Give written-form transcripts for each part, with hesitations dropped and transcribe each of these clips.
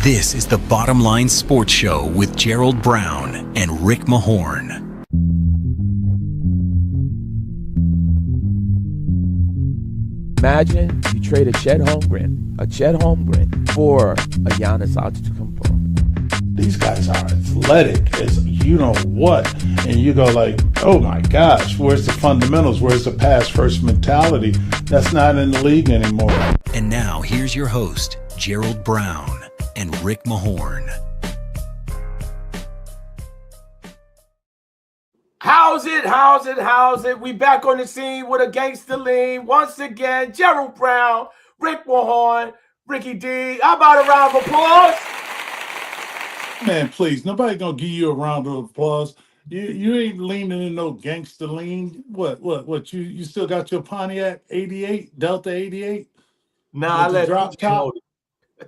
This is the Bottom Line Sports Show with Gerald Brown and Rick Mahorn. Imagine you trade a Chet Holmgren for a Giannis Antetokounmpo. These guys are athletic as you know what, and you go like, oh my gosh, where's the fundamentals? Where's the pass first mentality? That's not in the league anymore. And now here's your host, Gerald Brown and Rick Mahorn. How's it? We back on the scene with a gangster lean. Once again, Gerald Brown, Rick Mahorn, Ricky D. How about a round of applause? Man, please, nobody gonna give you a round of applause. You ain't leaning in no gangster lean. What? You still got your Pontiac 88, Delta 88? Nah, I let drop PJ hold top.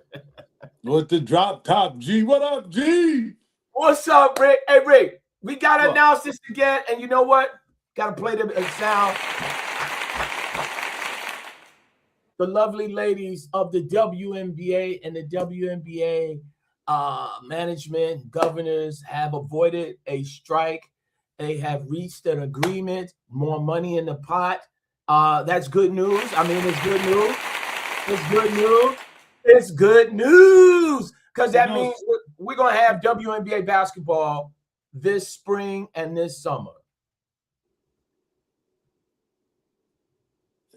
With the drop top, G. What up, G? What's up, Rick? Hey, Rick, we got to announce this again. And you know what? Got to play the sound. The lovely ladies of the WNBA and the WNBA management, governors have avoided a strike. They have reached an agreement, more money in the pot. That's good news. I mean, it's good news. It's good news because that means we're going to have WNBA basketball this spring and this summer.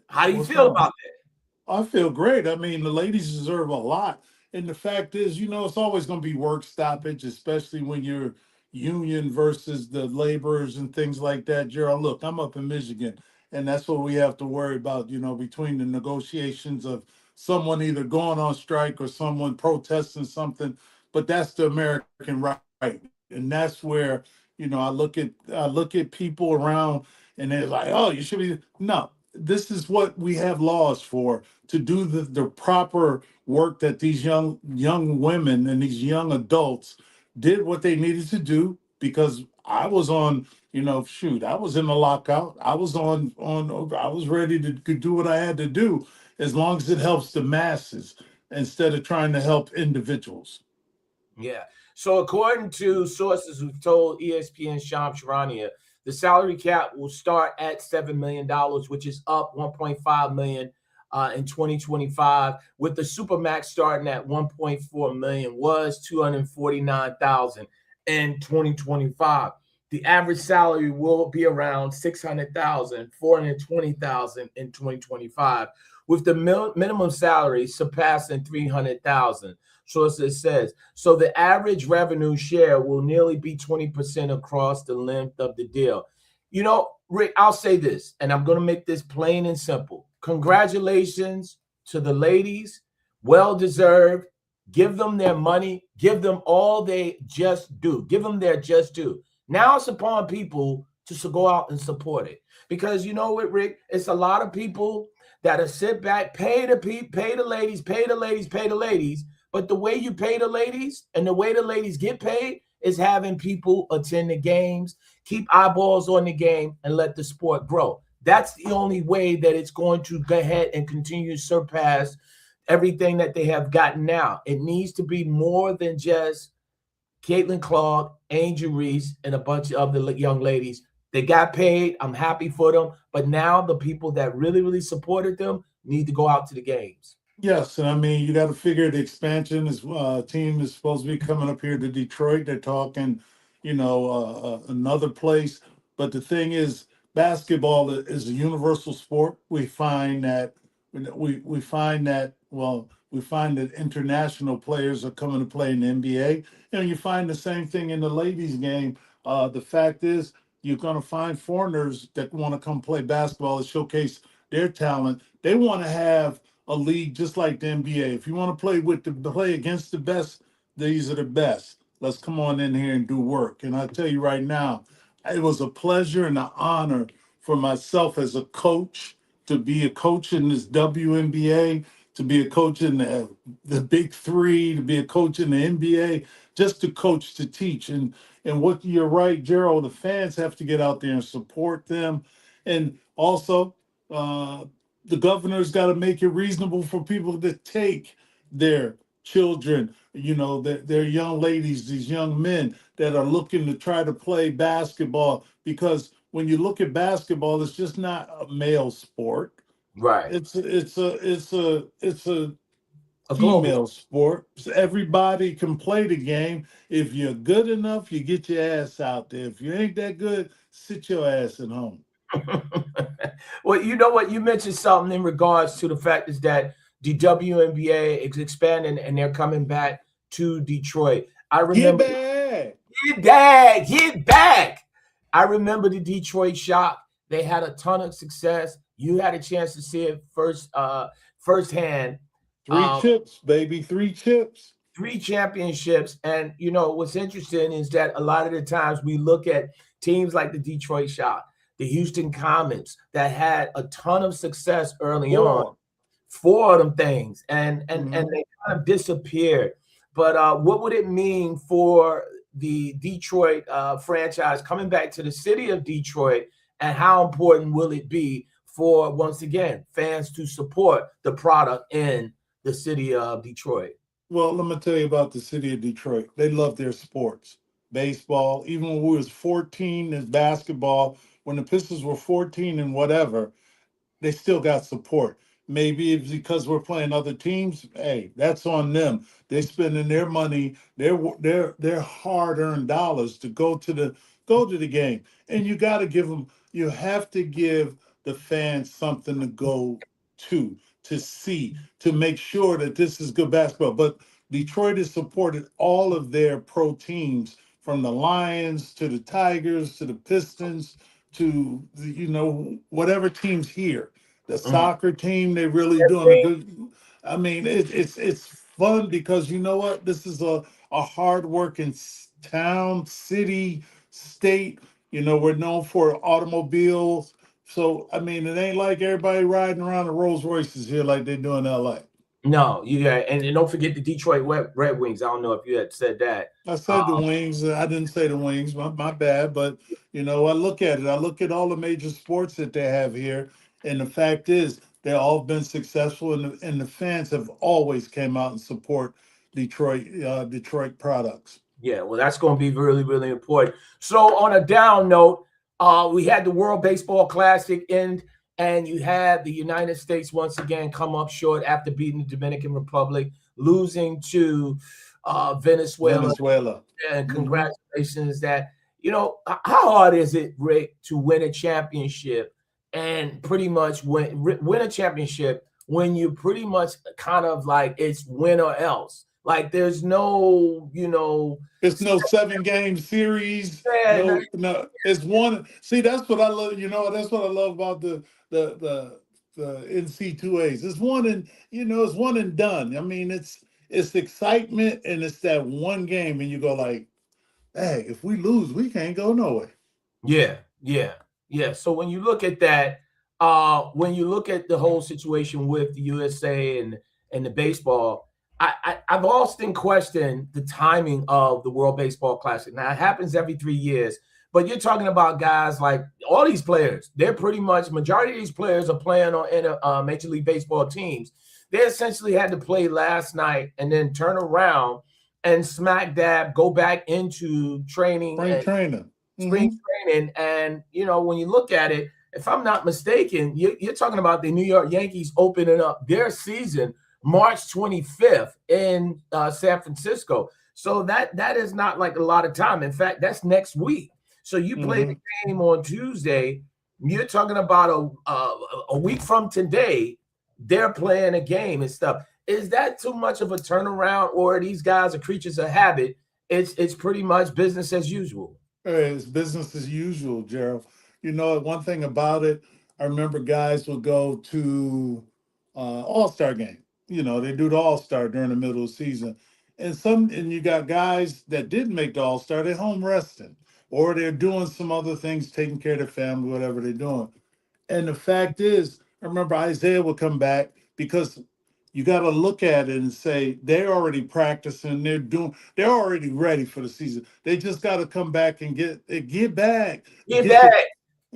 How do you feel about that? I feel great. I mean, the ladies deserve a lot. And the fact is, it's always going to be work stoppage, especially when you're union versus the laborers and things like that. Gerald, look, I'm up in Michigan, and that's what we have to worry about, between the negotiations of someone either going on strike or someone protesting something. But that's the American right. And that's where, I look at people around and they're like, oh, you should be. No, this is what we have laws for, to do the proper work that these young women and these young adults did what they needed to do, because I was on, I was in the lockout. I was I was ready to do what I had to do, as long as it helps the masses instead of trying to help individuals. Yeah. So according to sources who told ESPN Shams Charania, the salary cap will start at $7 million, which is up $1.5 million in 2025, with the Supermax starting at $1.4 million, was $249,000 in 2025. The average salary will be around $600,000, $420,000 in 2025, with the minimum salary surpassing $300,000. So it says, so the average revenue share will nearly be 20% across the length of the deal. Rick, I'll say this, and I'm going to make this plain and simple. Congratulations to the ladies. Well-deserved. Give them their money. Give them all they just do. Give them their just due. Now it's upon people to go out and support it. Because you know what, Rick? It's a lot of people that'll sit back, pay the ladies. But the way you pay the ladies and the way the ladies get paid is having people attend the games, keep eyeballs on the game, and let the sport grow. That's the only way that it's going to go ahead and continue to surpass everything that they have gotten now. It needs to be more than just Caitlin Clark, Angel Reese, and a bunch of other young ladies. They got paid. I'm happy for them. But now the people that really, really supported them need to go out to the games. Yes, and I mean, you got to figure the expansion team is supposed to be coming up here to Detroit. They're talking, another place. But the thing is, basketball is a universal sport. We find that international players are coming to play in the NBA, and you find the same thing in the ladies' game. The fact is, you're going to find foreigners that want to come play basketball and showcase their talent. They want to have a league just like the NBA. If you want to play against the best, these are the best. Let's come on in here and do work. And I tell you right now, it was a pleasure and an honor for myself as a coach to be a coach in this WNBA, to be a coach in the Big Three, to be a coach in the NBA, just to coach, to teach. And what you're right, Gerald, the fans have to get out there and support them. And also, the governor's got to make it reasonable for people to take their children, they're young ladies, these young men that are looking to try to play basketball, because when you look at basketball, it's just not a male sport. Right. It's a A global. female sport. So everybody can play the game. If you're good enough, you get your ass out there. If you ain't that good, sit your ass at home. Well, you know what? You mentioned something in regards to the fact is that the WNBA is expanding and they're coming back to Detroit. I Get remember back. get back. I remember the Detroit Shock. They had a ton of success. You had a chance to see it firsthand. Three chips, baby. 3 chips. 3 championships. And what's interesting is that a lot of the times we look at teams like the Detroit Shock, the Houston Comets that had a ton of success early on, 4 of them things, and they kind of disappeared. But what would it mean for the Detroit franchise coming back to the city of Detroit, and how important will it be for, once again, fans to support the product in the city of Detroit? Well, let me tell you about the city of Detroit. They love their sports. Baseball, even when we was 14 as basketball, when the Pistons were 14 and whatever, they still got support. Maybe it's because we're playing other teams. Hey, that's on them. They're spending their money, their hard-earned dollars to go to the game. And you got to give them. You have to give the fans something to go to see, to make sure that this is good basketball. But Detroit has supported all of their pro teams, from the Lions to the Tigers to the Pistons to whatever team's here. The soccer team, they really doing a good. I mean, it's fun because you know what? This is a hard working town, city, state. We're known for automobiles. So I mean, it ain't like everybody riding around the Rolls Royces here like they do in LA. No, and don't forget the Detroit Red Wings. I don't know if you had said that. I said the Wings. I didn't say the Wings. My bad. But I look at it. I look at all the major sports that they have here, and the fact is, they've all been successful, and the fans have always came out and support Detroit products. Yeah, well, that's going to be really, really important. So, on a down note, we had the World Baseball Classic end, and you had the United States once again come up short after beating the Dominican Republic, losing to Venezuela. And congratulations that, how hard is it, Rick, to win a championship and pretty much win a championship when you pretty much kind of like it's win or else? Like there's no, it's no 7-game series. Yeah, no, it's one. See, that's what I love. That's what I love about the NC2As. It's one it's one and done. I mean, it's excitement, and it's that one game, and you go like, hey, if we lose, we can't go nowhere. Yeah. So when you look at that, when you look at the whole situation with the USA and the baseball, I've often questioned the timing of the World Baseball Classic. Now, it happens every 3 years, but you're talking about guys like all these players. They're pretty much, majority of these players are playing on Major League Baseball teams. They essentially had to play last night and then turn around and smack dab, go back into training. Spring training. And, when you look at it, if I'm not mistaken, you're talking about the New York Yankees opening up their season March 25th in San Francisco. So that is not like a lot of time. In fact, that's next week. So you play the game on Tuesday. You're talking about a week from today, they're playing a game and stuff. Is that too much of a turnaround, or these guys are creatures of habit? It's pretty much business as usual. It's business as usual, Gerald. One thing about it, I remember guys would go to All-Star game. They do the All-Star during the middle of the season. And you got guys that didn't make the All-Star, they're home resting, or they're doing some other things, taking care of their family, whatever they're doing. And the fact is, I remember Isaiah would come back, because you got to look at it and say they're already practicing, they're already ready for the season. They just got to come back and get back.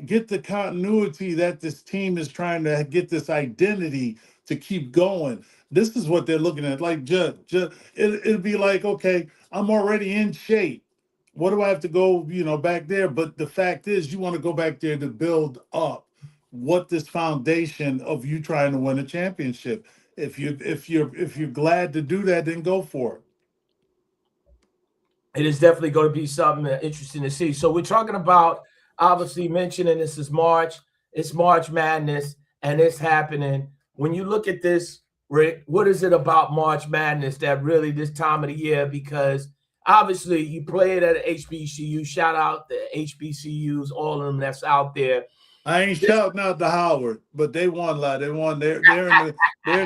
Get the continuity that this team is trying to get, this identity to keep going. This is what they're looking at. Like, it'd be like, okay, I'm already in shape. What do I have to go, back there? But the fact is, you want to go back there to build up what this foundation of you trying to win a championship. If you're glad to do that, then go for it. It is definitely going to be something interesting to see. So we're talking about, obviously mentioning this is March. It's March Madness, and it's happening. When you look at this, Rick, what is it about March Madness that really this time of the year? Because obviously you play it at an HBCU. Shout out the HBCUs, all of them that's out there. I ain't shouting out to Howard, but they won a lot. They won. They're in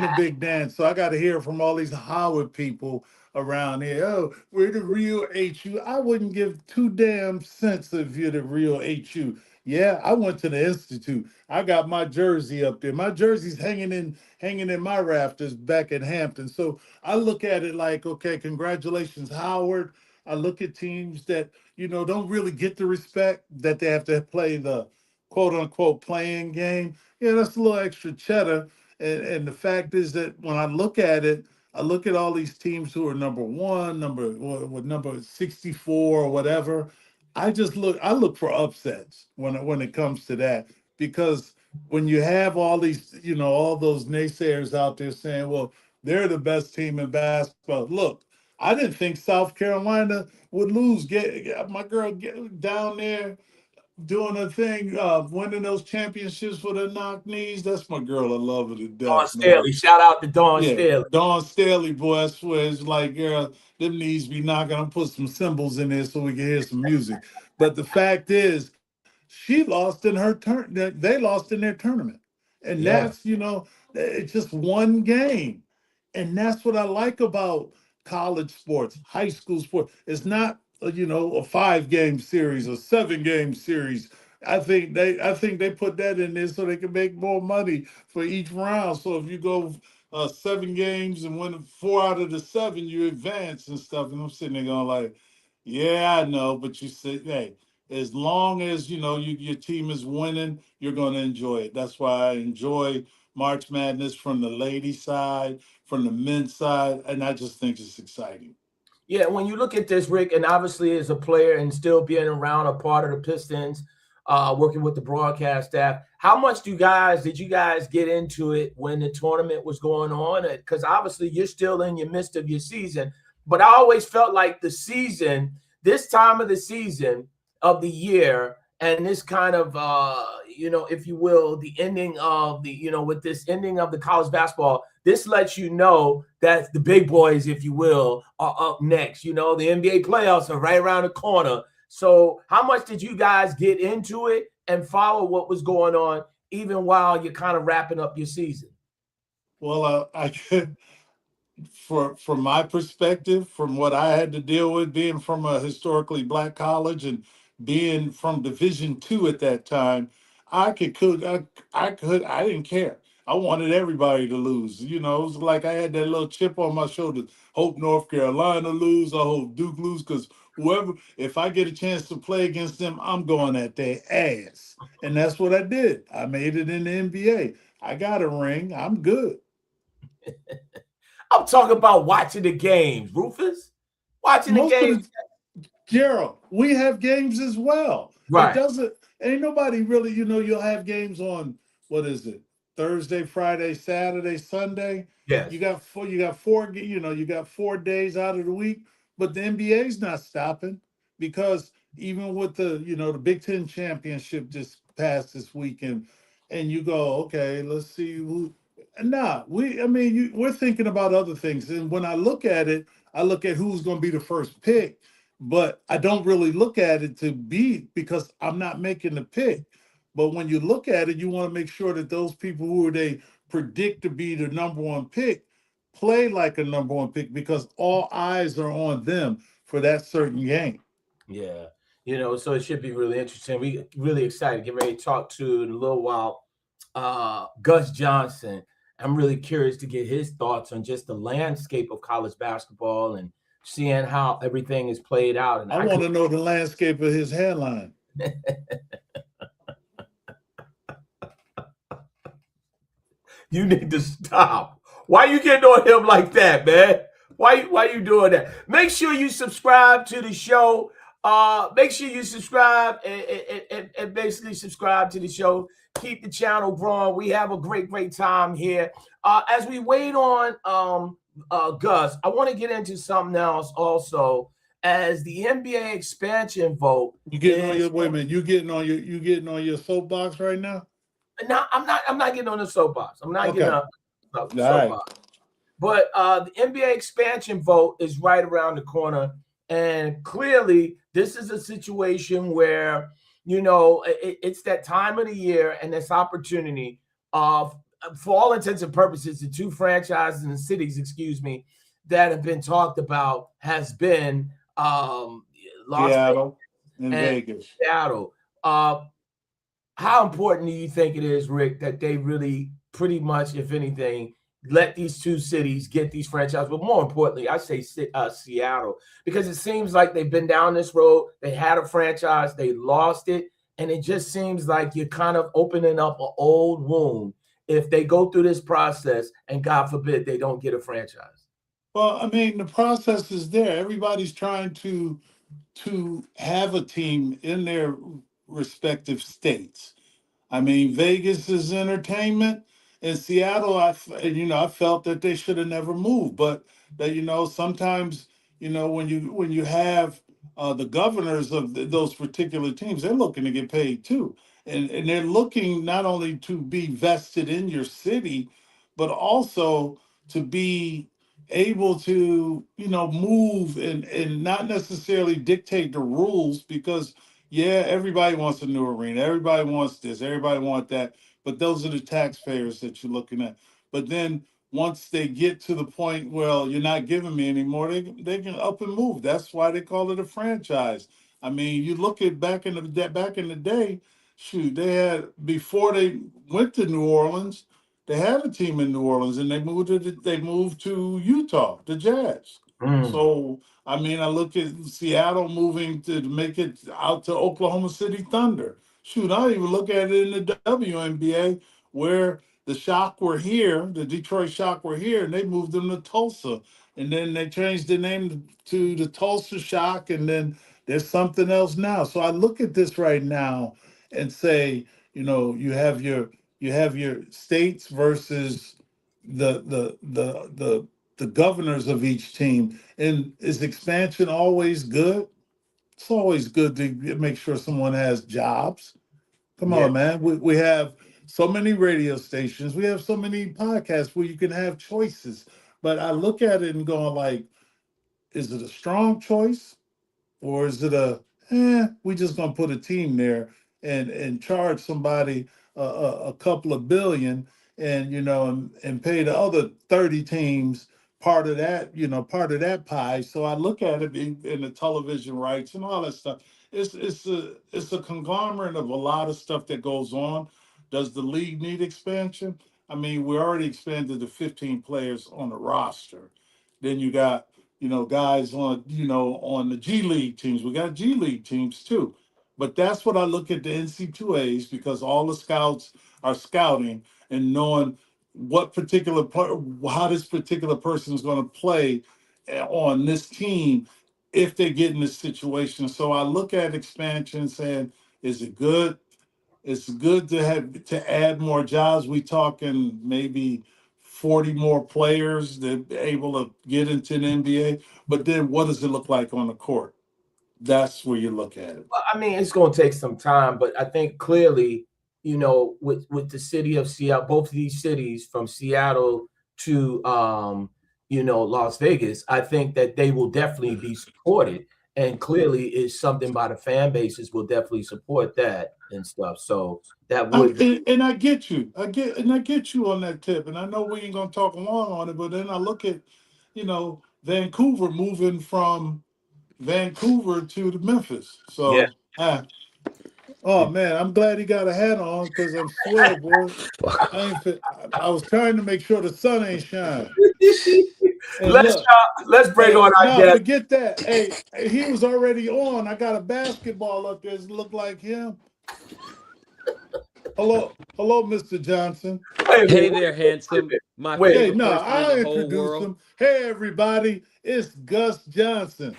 the big dance. So I got to hear from all these Howard people around here. Oh, we're the real HU. I wouldn't give two damn cents if you're the real HU. Yeah, I went to the Institute. I got my jersey up there. My jersey's hanging in my rafters back at Hampton. So I look at it like, okay, congratulations, Howard. I look at teams that, don't really get the respect that they have to play the quote unquote playing game. Yeah, that's a little extra cheddar. And the fact is that when I look at it, I look at all these teams who are number one, number 64 or whatever. I look for upsets when it comes to that, because when you have all these, all those naysayers out there saying, well, they're the best team in basketball. Look, I didn't think South Carolina would lose. Get my girl down there doing a thing, winning those championships for the knock knees. That's my girl. I love her to Dawn death, man. Staley. Shout out to Dawn Yeah, Staley. Dawn Staley, boy, I swear, it's like, girl, them knees be knocking. I'm put some cymbals in there so we can hear some music. But the fact is, she lost in her turn. They lost in their tournament, and Yeah. that's it's just one game, and that's what I like about college sports, high school sports. It's not a 5-game series or 7-game series. I think they put that in there so they can make more money for each round. So if you go 7 games and win 4 out of the 7, you advance and stuff. And I'm sitting there going like, yeah, I know, but you say, hey, as long as your team is winning, you're going to enjoy it. That's why I enjoy March Madness from the ladies' side, from the men's side, and I just think it's exciting. Yeah, when you look at this, Rick, and obviously as a player and still being around a part of the Pistons, working with the broadcast staff, how much did you guys get into it when the tournament was going on? Because obviously you're still in your midst of your season, but I always felt like this time of the season of the year, and this kind of, if you will, the ending of with this ending of the college basketball, this lets you know that the big boys, if you will, are up next. The NBA playoffs are right around the corner. So how much did you guys get into it and follow what was going on, even while you're kind of wrapping up your season? Well, I could, from my perspective, from what I had to deal with, being from a historically black college and being from Division II at that time, I didn't care. I wanted everybody to lose. It was like I had that little chip on my shoulder. Hope North Carolina lose. I hope Duke lose, because if I get a chance to play against them, I'm going at their ass. And that's what I did. I made it in the NBA. I got a ring. I'm good. I'm talking about watching the games, Rufus. Watching the games. Gerald, we have games as well. Right. Ain't nobody really, you'll have games on, what is it, Thursday, Friday, Saturday, Sunday. Yes. You got 4 days out of the week, but the NBA's not stopping, because even with the Big Ten championship just passed this weekend, and you go, okay, let's see who. Nah, we're thinking about other things. And when I look at it, I look at who's going to be the first pick, but I don't really look at it to be, because I'm not making the pick. But when you look at it, you want to make sure that those people who they predict to be the number one pick play like a number one pick, because all eyes are on them for that certain game. Yeah. So it should be really interesting. We really excited. Get ready to talk to in a little while Gus Johnson. I'm really curious to get his thoughts on just the landscape of college basketball and seeing how everything is played out. And I want to know the landscape of his hairline. You need to stop. Why you getting on him like that, man? Why you doing that? Make sure you subscribe to the show. Make sure you subscribe and basically subscribe to the show. Keep the channel growing. We have a great time here. As we wait on Gus, I want to get into something else also. As the NBA expansion vote, You getting on your wait a minute? You getting on your soapbox right now? No, I'm not getting on the soapbox. I'm not getting on the soapbox. Right. But the NBA expansion vote is right around the corner, and clearly, this is a situation where it's that time of the year and this opportunity of, for all intents and purposes, the two franchises and cities, that have been talked about has been Seattle and Vegas. Seattle. How important do you think it is, Rick, that they really pretty much, if anything, let these two cities get these franchises? But more importantly, I say Seattle, because it seems like they've been down this road. They had a franchise, they lost it, and it just seems like you're kind of opening up an old wound if they go through this process and, God forbid, they don't get a franchise. Well, I mean, the process is there. Everybody's trying to have a team in their respective states. I mean, Vegas is entertainment. In Seattle, I felt that they should have never moved, but that sometimes when you have the governors of those particular teams, they're looking to get paid too, and they're looking not only to be vested in your city, but also to be able to move and not necessarily dictate the rules, because yeah, everybody wants a new arena, everybody wants this, everybody wants that, but those are the taxpayers that you're looking at. But then once they get to the point, well, you're not giving me anymore, they can up and move. That's why they call it a franchise. I mean, you look at back in the day, shoot, they had, before they went to New Orleans, they had a team in New Orleans, and they moved to Utah, the Jazz. So I mean, I look at Seattle moving to make it out to Oklahoma City Thunder. Shoot, I even look at it in the WNBA, where the Shock were here, the Detroit Shock were here, and they moved them to Tulsa. And then they changed the name to the Tulsa Shock, and then there's something else now. So I look at this right now and say, you have your states versus the governors of each team. And is expansion always good? It's always good to make sure someone has jobs. Come on, man. We have so many radio stations. We have so many podcasts where you can have choices. But I look at it and going like, is it a strong choice? Or is it we just gonna put a team there and charge somebody a couple of billion, and and pay the other 30 teams part of that pie. So I look at it in the television rights and all that stuff. It's a conglomerate of a lot of stuff that goes on. Does the league need expansion? I mean, we already expanded to 15 players on the roster. Then you got guys on the G League teams. We got G League teams too. But that's what I look at the NC2As, because all the scouts are scouting and knowing how this particular person is going to play on this team if they get in this situation. So I look at expansion saying, is it good? It's good to add more jobs. We talking maybe 40 more players that are able to get into an NBA. But then what does it look like on the court? That's where you look at it. Well, I mean, it's going to take some time, but I think clearly, with the city of Seattle, both of these cities from Seattle to, Las Vegas, I think that they will definitely be supported. And clearly is something by the fan bases will definitely support that and stuff. So that would and I get you. I get you on that tip. And I know we ain't gonna talk long on it, but then I look at, Vancouver moving from Vancouver to Memphis. So oh man, I'm glad he got a hat on, because I'm swear, boy. I was trying to make sure the sun ain't shining. Let's break on our guest. Forget that. Hey, he was already on. I got a basketball up there. Does it look like him? hello, Mr. Johnson. Hey there, handsome. My Wait. Hey, favorite no, person in I'll the whole introduce world. him. Hey, everybody, it's Gus Johnson.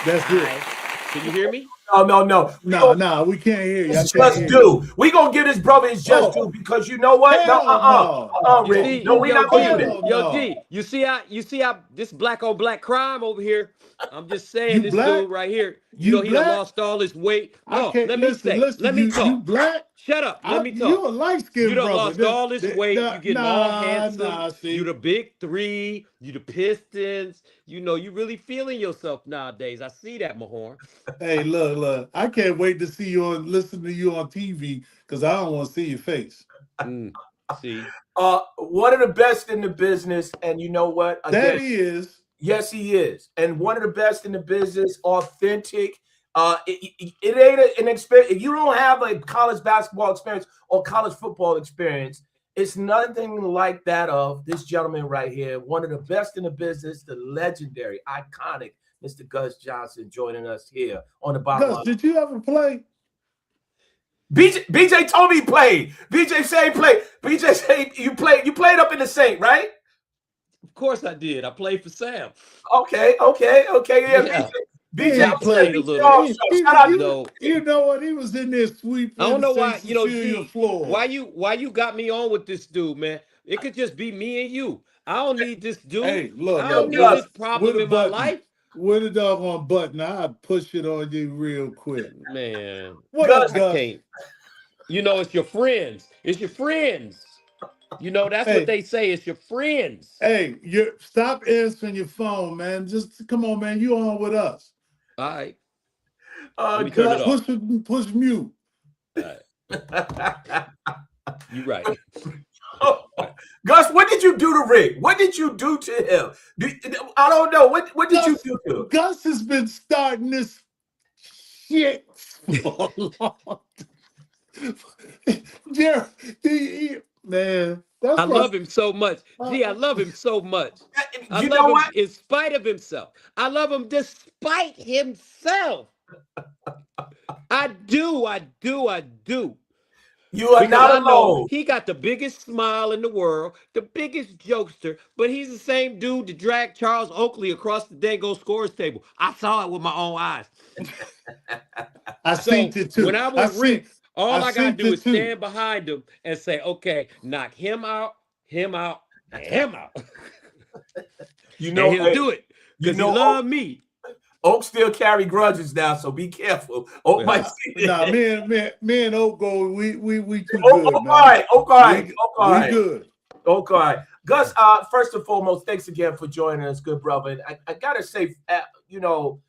That's it. Hi. Can you hear me? No. No, we can't hear you. I It's can't just hear you. due. We gonna give this brother his just Oh, due because you know what? No, hell no. You Rick. see, No, we yo, not G, giving it. Hell yo, no. G, you see how this black on black crime over here? I'm just saying, You this black? dude right here, You he done black? lost all his weight. I No, can't let me you talk. black? Shut up, let me You a talk. light You skinned done brother. lost all this weight. You getting all handsome. Nah, You see. the big three. You the Pistons. You know, you really feeling yourself nowadays. I see that, Mahorn. Hey, look. I can't wait to see you listen to you on TV because I don't want to see your face. See? One of the best in the business, and you know what? Again, That he is. yes, he is, and one of the best in the business. Authentic. It ain't an experience. If you don't have a college basketball experience or college football experience, it's nothing like that of this gentleman right here. One of the best in the business, the legendary, iconic Mr. Gus Johnson, joining us here on the bottom Gus, line. did you ever play? BJ told me he played. BJ said he played. BJ said you played. You played up in the Saint, right? Of course I did. I played for Sam. Okay. Yeah. BJ played a little. Shout out to You know what? He was in there sweeping I don't know the why, St. Cecilia G, floor. why you got me on with this dude, man? It could just be me and you. I don't need this dude. Hey, look, I don't need Gus, this problem in my life. With a doggone button, I'll push it on you real quick. Man, What Gus, up, Gus? I can't. You know, it's your friends. It's your friends. You know, that's what they say. It's your friends. Hey, stop answering your phone, man. Just come on, man. You on with us. All right. Let me turn it off. Push mute. All right. You're right. Gus, what did you do to Rick? What did you do to him? I don't know. What did you do to him? Gus has been starting this shit for a long time. Gerald, man. I love him so much. Gee, I love him so much. I love him in spite of himself. I love him despite himself. I do. You are not alone. He got the biggest smile in the world, the biggest jokester, but he's the same dude that dragged Charles Oakley across the Dango scores table. I saw it with my own eyes. I seen it too. When I'm with Rick, all I gotta do is stand behind him and say, okay, knock him out, and him out. You know, and he'll do it because he love me. Oak still carry grudges now, so be careful. Oak might see Nah, me and Oak go, we too good. Man. All right. We good. Okay. Gus, first and foremost, thanks again for joining us, good brother. I gotta say, you know,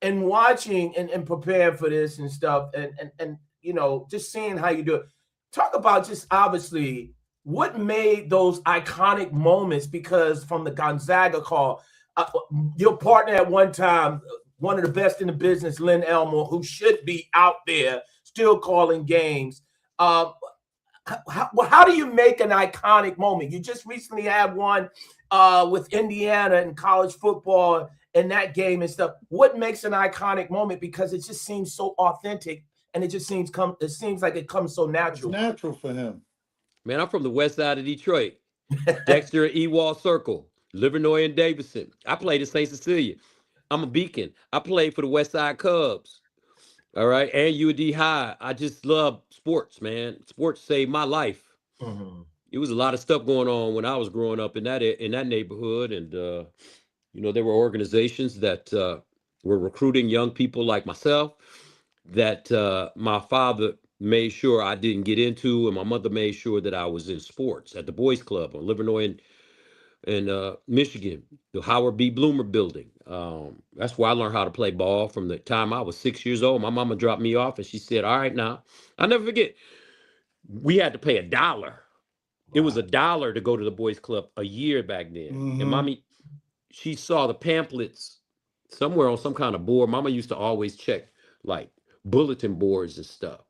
in watching and preparing for this and stuff, and you know, just seeing how you do it. Talk about just obviously what made those iconic moments, because from the Gonzaga call, your partner at one time, one of the best in the business, Lynn Elmore, who should be out there still calling games. How do you make an iconic moment? You just recently had one with Indiana in college football and that game and stuff. What makes an iconic moment? Because it just seems so authentic, and it just seems like it comes so natural. It's natural for him. Man, I'm from the west side of Detroit. Dexter and Ewald Circle, Livernois and Davidson. I played at St. Cecilia. I'm a Beacon. I played for the West Side Cubs. All right. And UD High. I just love sports, man. Sports saved my life. Mm-hmm. It was a lot of stuff going on when I was growing up in that neighborhood. And, you know, there were organizations that were recruiting young people like myself that my father made sure I didn't get into, and my mother made sure that I was in sports at the Boys Club on Livernois in Michigan, the Howard B. Bloomer building. That's where I learned how to play ball from the time I was 6 years old. My mama dropped me off and she said, all right, now, I'll never forget, we had to pay $1. Wow. It was $1 to go to the Boys Club a year back then. Mm-hmm. And mommy, she saw the pamphlets somewhere on some kind of board. Mama used to always check like bulletin boards and stuff.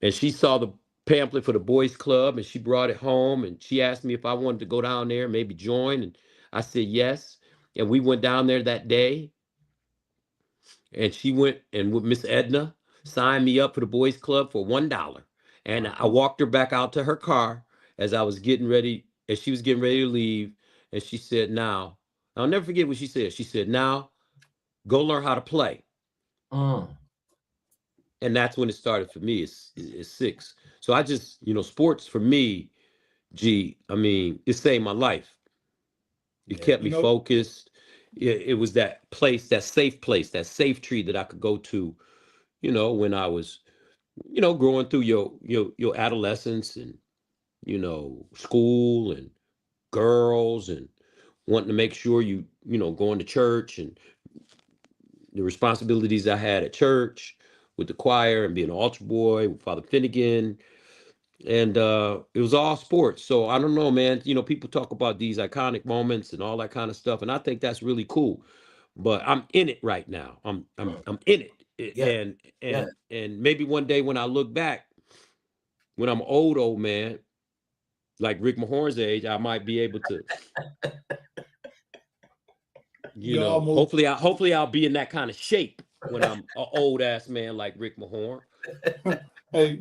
And she saw the pamphlet for the Boys Club and she brought it home and she asked me if I wanted to go down there and maybe join. And I said yes. And we went down there that day. And she went and with Miss Edna signed me up for the Boys Club for $1. And I walked her back out to her car as I was getting ready, as she was getting ready to leave. And she said, now, I'll never forget what she said. She said, now go learn how to play. And that's when it started for me. It's 6. So I just, sports for me, I mean, it saved my life. It kept me focused. It was that place, that safe tree that I could go to, when I was, growing through your adolescence and, school and girls and wanting to make sure going to church and the responsibilities I had at church with the choir and being an altar boy with Father Finnegan. And it was all sports. So I don't know, man. People talk about these iconic moments and all that kind of stuff, and I think that's really cool. But I'm in it right now. I'm in it. Yeah. And maybe one day when I look back, when I'm old man, like Rick Mahorn's age, I might be able to, hopefully I'll be in that kind of shape when I'm an old ass man like Rick Mahorn. Hey,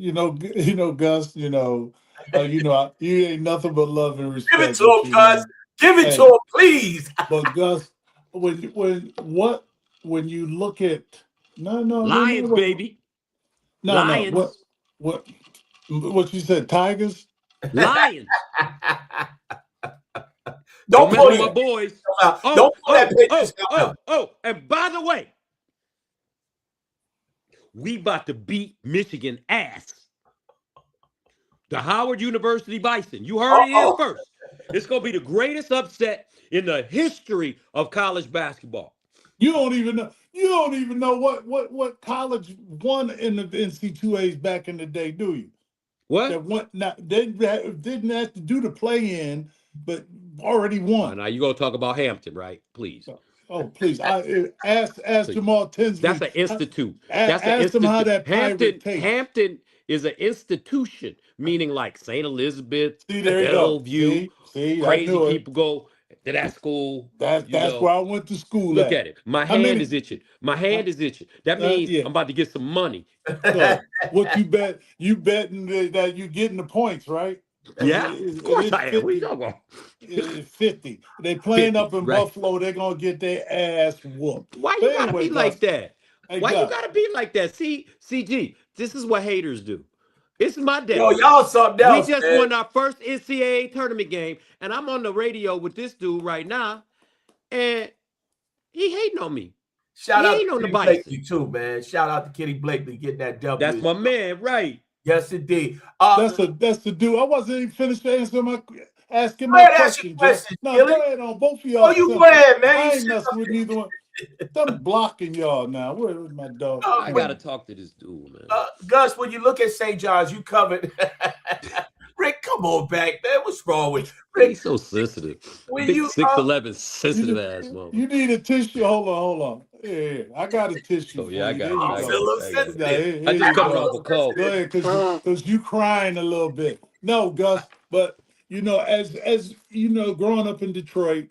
Gus, you ain't nothing but love and respect. Give it to him, Gus. Give it to him, please. But Gus, when you look at Lions, baby. Lions. What you said, Tigers? Lions. Don't pull my boys. Don't pull that picture. And by the way, we about to beat Michigan ass. The Howard University Bison. You heard it here first. It's going to be the greatest upset in the history of college basketball. You don't even know what college won in the NC2As back in the day, do you? What? They didn't have to do the play-in, but already won. Now you're going to talk about Hampton, right? Please. Oh, please. Ask Jamal Tinsley. That's an institute. Ask him how that Hampton is an institution, meaning like St. Elizabeth, Bellevue. See, crazy people go to that school. That's where I went to school. Look at it. My hand is itching. That means I'm about to get some money. So, what you bet? You betting that you're getting the points, right? Yeah, of course I am. What are you talking about? It's 50. They playing 50, up in Buffalo. They're going to get their ass whooped. Why you got to be like that? Why you got to be like that? See, CG, this is what haters do. It's my day. Yo, y'all something else. We just won our first NCAA tournament game, and I'm on the radio with this dude right now, and he hating on me. Shout out to Kitty Blakely too, man. Shout out to Kitty Blakely getting that W. That's my man, right? Yes, indeed. That's the dude. I wasn't even finished answering asking my question. No, go ahead on both of y'all. Oh, you go ahead, man. I ain't messing with neither one. I'm blocking y'all now. Where's my dog? I gotta talk to this dude, man. Gus, when you look at St. John's, you covered. Rick, come on back, man. What's wrong with Rick? He's so sensitive. Big 6'11", sensitive ass mother. You need a tissue. Hold on. Yeah, I got a tissue. Oh yeah, I got it. I just coming off a cold. Go ahead, because you crying a little bit. No, Gus, but as growing up in Detroit,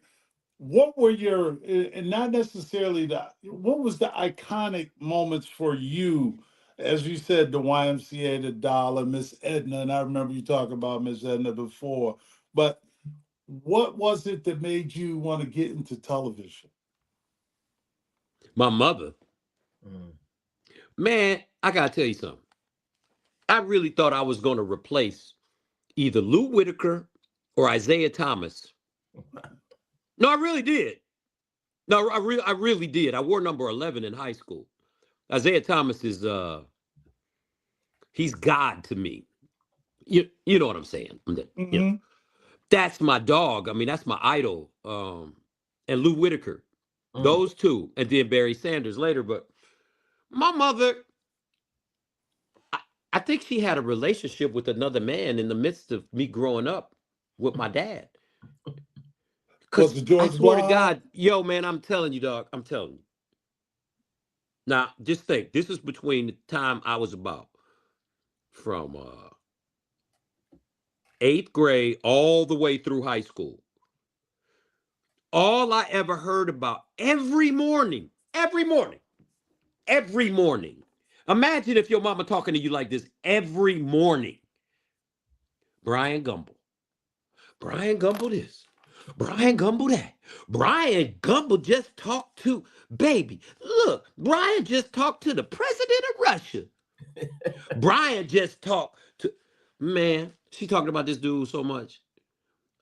what were your, and not necessarily what was the iconic moments for you? As you said, the YMCA, the Dollar, Miss Edna, and I remember you talking about Miss Edna before, but what was it that made you want to get into television? My mother. Man, I got to tell you something. I really thought I was going to replace either Lou Whitaker or Isaiah Thomas. No, I really did. No, I really did. I wore number 11 in high school. Isaiah Thomas is he's God to me. You know what I'm saying? Mm-hmm. That's my dog. I mean, that's my idol. And Lou Whitaker. Those two. And then Barry Sanders later. But my mother, I think she had a relationship with another man in the midst of me growing up with my dad. Because I swear to God, yo, man, I'm telling you, dog. I'm telling you. Now, just think, this is between the time I was about from 8th grade all the way through high school. All I ever heard about every morning, Imagine if your mama talking to you like this every morning. Brian Gumble. Brian Gumble this. Brian Gumble that. Brian Gumble just talked to, baby, look, Brian just talked to the president of Russia. Brian just talked to, man, she talking about this dude so much.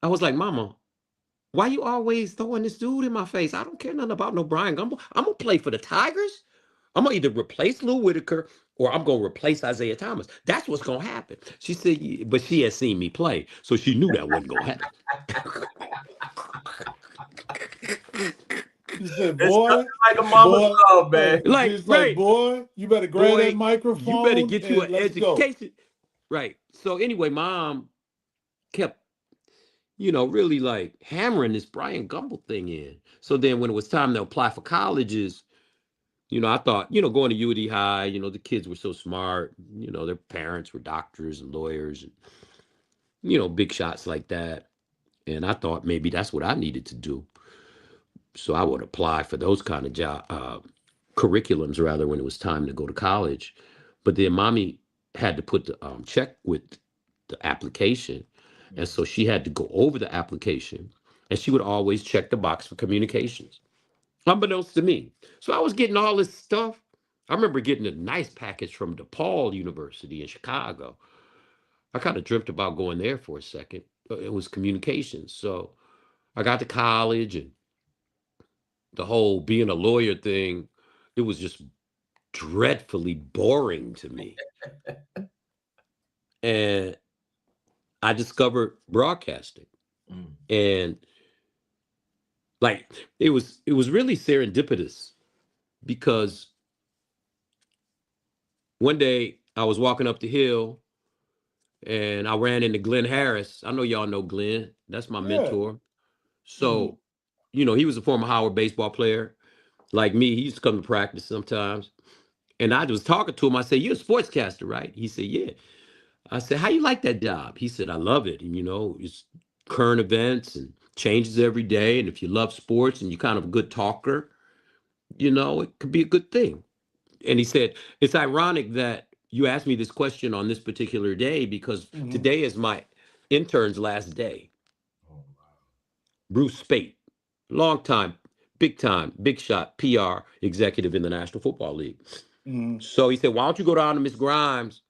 I was like, Mama, why you always throwing this dude in my face? I don't care nothing about no Brian Gumble. I'm going to play for the Tigers. I'm going to either replace Lou Whitaker or I'm going to replace Isaiah Thomas. That's what's going to happen. She said, but she had seen me play, so she knew that wasn't going to happen. She said, boy, like a mama's love, man. Like, she's right. like, boy, you better grab that microphone. You better get you an education. Go. Right. So anyway, Mom kept, really like hammering this Brian Gumble thing in. So then when it was time to apply for colleges, I thought, going to UD High, the kids were so smart, their parents were doctors and lawyers and, big shots like that. And I thought maybe that's what I needed to do. So I would apply for those kind of curriculums rather when it was time to go to college. But then Mommy had to put the check with the application. And so she had to go over the application and she would always check the box for communications, unbeknownst to me. So I was getting all this stuff. I remember getting a nice package from DePaul University in Chicago. I kind of dreamt about going there for a second. It was communications. So I got to college and the whole being a lawyer thing, it was just dreadfully boring to me. And I discovered broadcasting. And like it was really serendipitous because one day I was walking up the hill and I ran into Glenn Harris. I know y'all know Glenn. That's my mentor. So, he was a former Howard baseball player. Like me, he used to come to practice sometimes. And I was talking to him. I said, "You're a sportscaster, right?" He said, "Yeah." I said, "How you like that job?" He said, "I love it. And, it's current events and changes every day. And if you love sports and you're kind of a good talker, it could be a good thing." And he said, "It's ironic that you asked me this question on this particular day because today is my intern's last day." Bruce Spate, long time, big shot PR executive in the National Football League. So he said, "Why don't you go down to Miss Grimes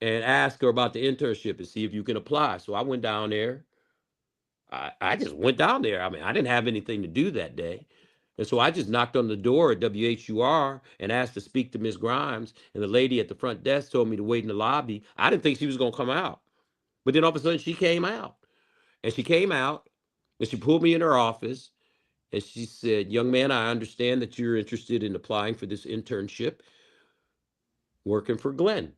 and ask her about the internship and see if you can apply?" So I went down there. I just went down there. I mean, I didn't have anything to do that day. And so I just knocked on the door at WHUR and asked to speak to Miss Grimes. And the lady at the front desk told me to wait in the lobby. I didn't think she was going to come out. But then all of a sudden she came out. And she came out and she pulled me in her office. And she said, "Young man, I understand that you're interested in applying for this internship working for Glenn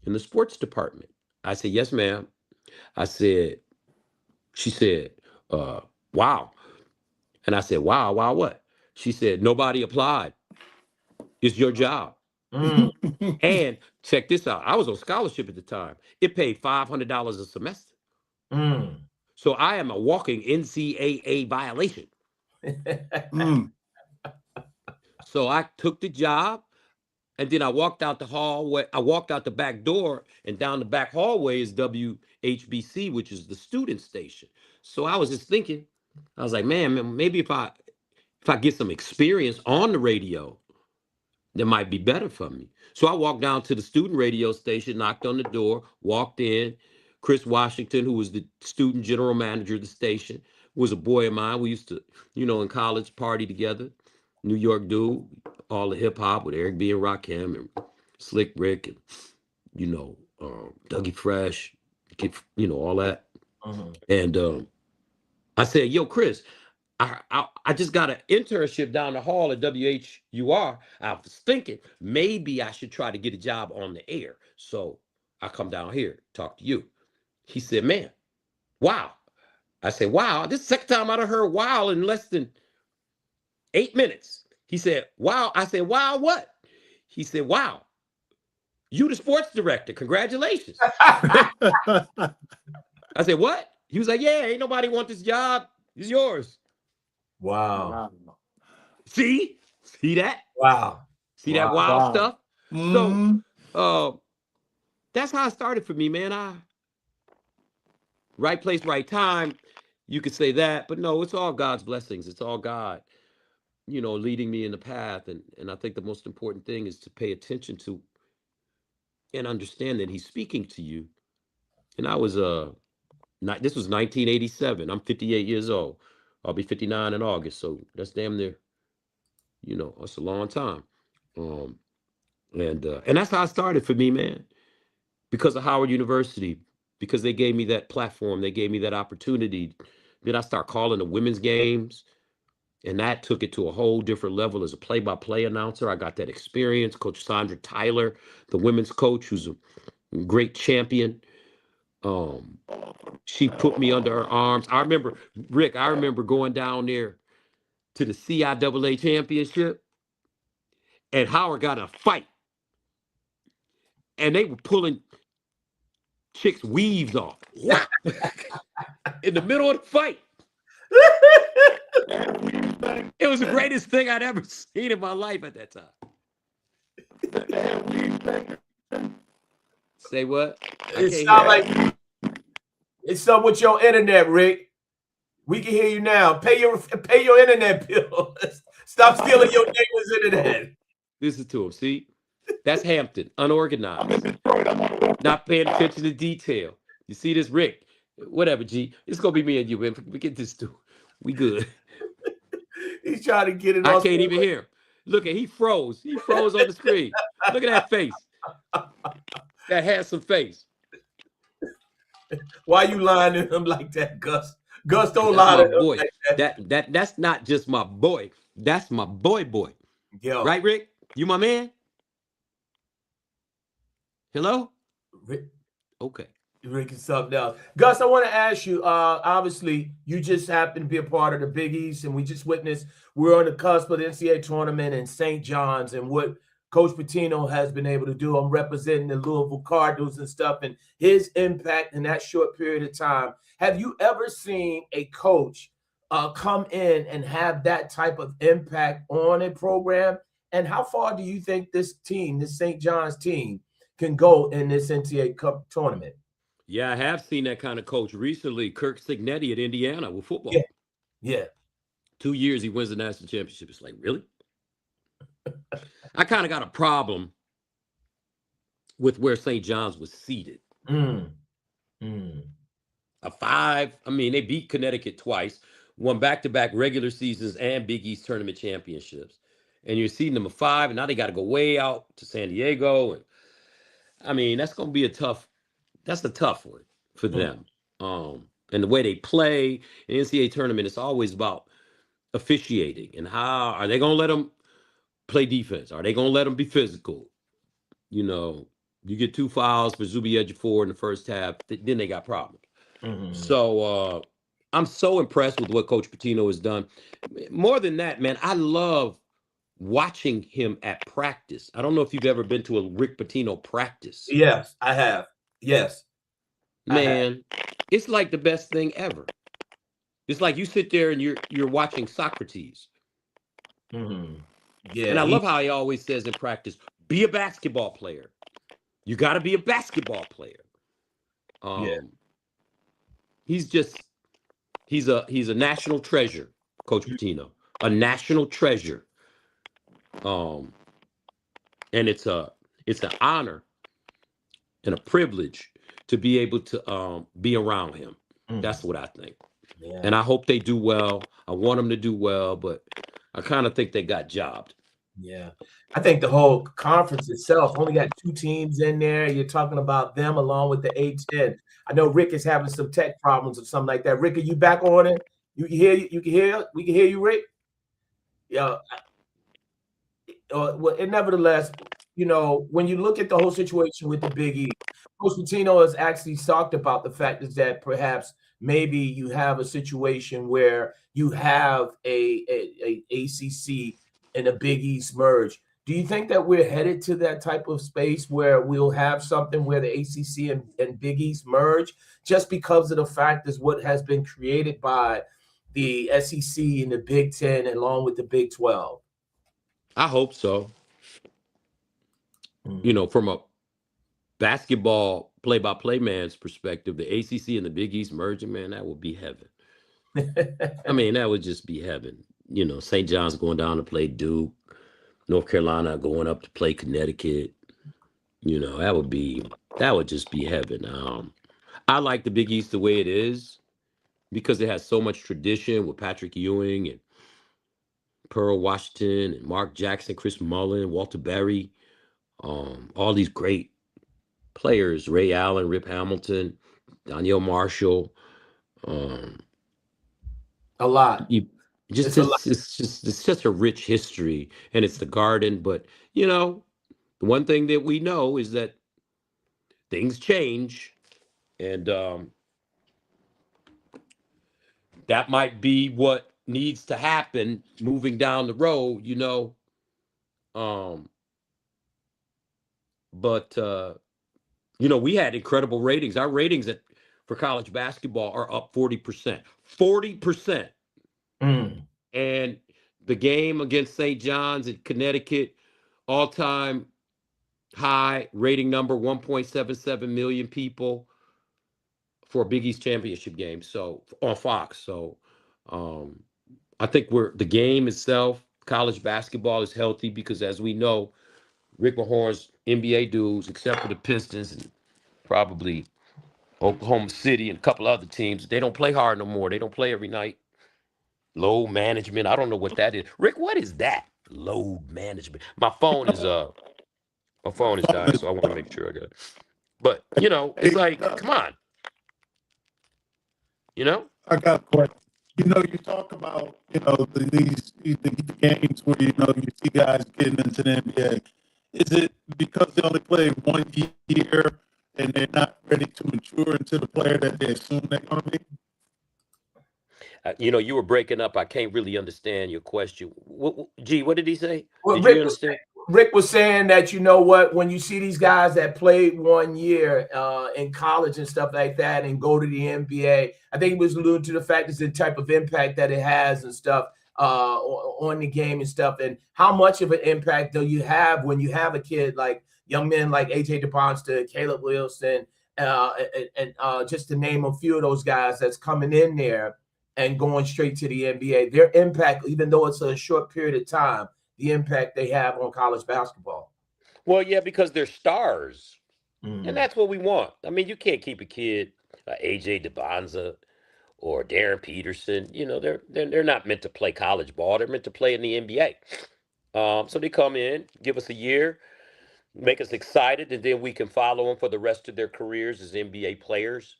in the sports department." I said, "Yes, ma'am." She said, "Wow." And I said, "Wow, wow, what?" She said, "Nobody applied. It's your job." And check this out. I was on scholarship at the time. It paid $500 a semester. So I am a walking NCAA violation. So I took the job. And then I walked out the hallway. I walked out the back door, and down the back hallway is WHBC, which is the student station. So I was just thinking, I was like, man, maybe if I get some experience on the radio, that might be better for me. So I walked down to the student radio station, knocked on the door, walked in. Chris Washington, who was the student general manager of the station, was a boy of mine. We used to, in college party together. New York dude, all the hip hop with Eric B. and Rakim and Slick Rick and, Dougie Fresh, all that. And I said, "Yo, Chris, I just got an internship down the hall at WHUR. I was thinking maybe I should try to get a job on the air. So I come down here, talk to you." He said, "Man, wow." I said, "Wow, this is the second time I've heard wow in less than 8 minutes." He said, "Wow." I said, "Wow, what?" He said, "Wow, you the sports director. Congratulations." I said, "What?" He was like, "Yeah, ain't nobody want this job. It's yours." Wow. See that? Wow. See that wild stuff? Mm-hmm. So that's how it started for me, man. Right place, right time. You could say that, but no, it's all God's blessings. It's all God, leading me in the path. And I think the most important thing is to pay attention to and understand that he's speaking to you. And I was this was 1987. I'm 58 years old. I'll be 59 in August. So that's damn near, that's a long time. Um, and that's how it started for me, man. Because of Howard University, because they gave me that platform, they gave me that opportunity. Then I start calling the women's games, and that took it to a whole different level as a play-by-play announcer. I got that experience. Coach Sandra Tyler, the women's coach, who's a great champion. She put me under her arms. I remember, Rick, going down there to the CIAA championship, and Howard got a fight, and they were pulling chicks' weaves off. Wow. In the middle of the fight. It was the greatest thing I'd ever seen in my life at that time. Say what? It's up with your internet, Rick. We can hear you now. Pay your internet bill. Stop stealing your neighbor's internet. Listen to him. See, that's Hampton, unorganized, not paying attention to detail. You see this, Rick? Whatever, G. It's gonna be me and you, man. We get this too. We good. He's trying to get it. I can't even hear him. Look at he froze. He froze on the screen. Look at that face. That handsome face. Why you lying to him like that, Gus? Gus, don't lie to him boy. like that. That's not just my boy. That's my boy. Yo. Right, Rick? You my man? Hello? Rick. Okay. Rick is something else. Gus, I want to ask you, obviously, you just happen to be a part of the Big East, and we just witnessed we're on the cusp of the NCAA tournament in St. John's, and what Coach Pitino has been able to do. I'm representing the Louisville Cardinals and stuff, and his impact in that short period of time. Have you ever seen a coach come in and have that type of impact on a program? And how far do you think this team, this St. John's team, can go in this NCAA Cup tournament? Yeah, I have seen that kind of coach recently. Kirk Cignetti at Indiana with football. Yeah. 2 years he wins the national championship. It's like, really? I kind of got a problem with where St. John's was seated. A 5. I mean, they beat Connecticut twice, won back-to-back regular seasons and Big East tournament championships. And you're seating them a 5, and now they got to go way out to San Diego. And I mean, that's going to be a tough one for them. And the way they play in the NCAA tournament, it's always about officiating and how are they going to let them play defense? Are they going to let them be physical? You get 2 fouls for Zuby Ejiofor in the first half, then they got problems. So I'm so impressed with what Coach Pitino has done. More than that, man, I love watching him at practice. I don't know if you've ever been to a Rick Pitino practice. Yes, I have. Yes. Man, it's like the best thing ever. It's like you sit there and you're watching Socrates. Yeah. And I love how he always says in practice, be a basketball player. You got to be a basketball player. He's a national treasure, Coach Pitino, a national treasure. And it's an honor and a privilege to be able to be around him. That's what I think. Yeah. And I hope they do well. I want them to do well, but I kind of think they got jobbed. Yeah. I think the whole conference itself only got 2 teams in there. You're talking about them along with the A-10. I know Rick is having some tech problems or something like that. Rick, are you back on it? We can hear you, Rick? Yeah. Well, and nevertheless, when you look at the whole situation with the Big East, Coach Pitino has actually talked about the fact is that perhaps maybe you have a situation where you have a ACC and a Big East merge. Do you think that we're headed to that type of space where we'll have something where the ACC and Big East merge just because of the fact is what has been created by the SEC and the Big Ten along with the Big 12? I hope so. you know, from a basketball play-by-play man's perspective, the ACC and the Big East merging, man, that would be heaven. I mean, that would just be heaven. You know, St. John's going down to play Duke, North Carolina going up to play Connecticut. You know, that would just be heaven. I like the Big East the way it is because it has so much tradition with Patrick Ewing and Pearl Washington and Mark Jackson, Chris Mullin, Walter Berry, all these great players, Ray Allen, Rip Hamilton, Danielle Marshall. A lot. It's just a rich history, and it's the Garden. But you know, the one thing that we know is that things change, and that might be what needs to happen moving down the road. You know, but you know, we had incredible ratings. Our ratings for college basketball are up 40%. 40%. And the game against St. John's in Connecticut, all-time high rating number, 1.77 million people for a Big East championship game. So on Fox. So I think the game itself, college basketball is healthy because as we know, Rick Mahorn's NBA dudes, except for the Pistons and probably Oklahoma City and a couple other teams, they don't play hard no more. They don't play every night. Load management. I don't know what that is. Rick, what is that? Load management. My phone is dying, so I want to make sure I got it. But you know, it's like, come on. You know? I got a question. You know, you talk about, you know, the games where, you know, you see guys getting into the NBA. Is it because they only play 1 year and they're not ready to mature into the player that they assume they're going to be? You know, you were breaking up. I can't really understand your question. What did he say? Well, Did you understand? Rick was saying that, you know what, when you see these guys that played 1 year in college and stuff like that and go to the NBA, I think he was alluding to the fact it's the type of impact that it has and stuff on the game and stuff. And how much of an impact do you have when you have a kid like young men like AJ DeBonster, Caleb Wilson, and just to name a few of those guys that's coming in there and going straight to the NBA. Their impact, even though it's a short period of time, the impact they have on college basketball. Well, yeah, because they're stars. And that's what we want. I mean, you can't keep a kid AJ DeBonza or Darren Peterson. You know, they're not meant to play college ball. They're meant to play in the NBA. So they come in, give us a year, make us excited, and then we can follow them for the rest of their careers as NBA players.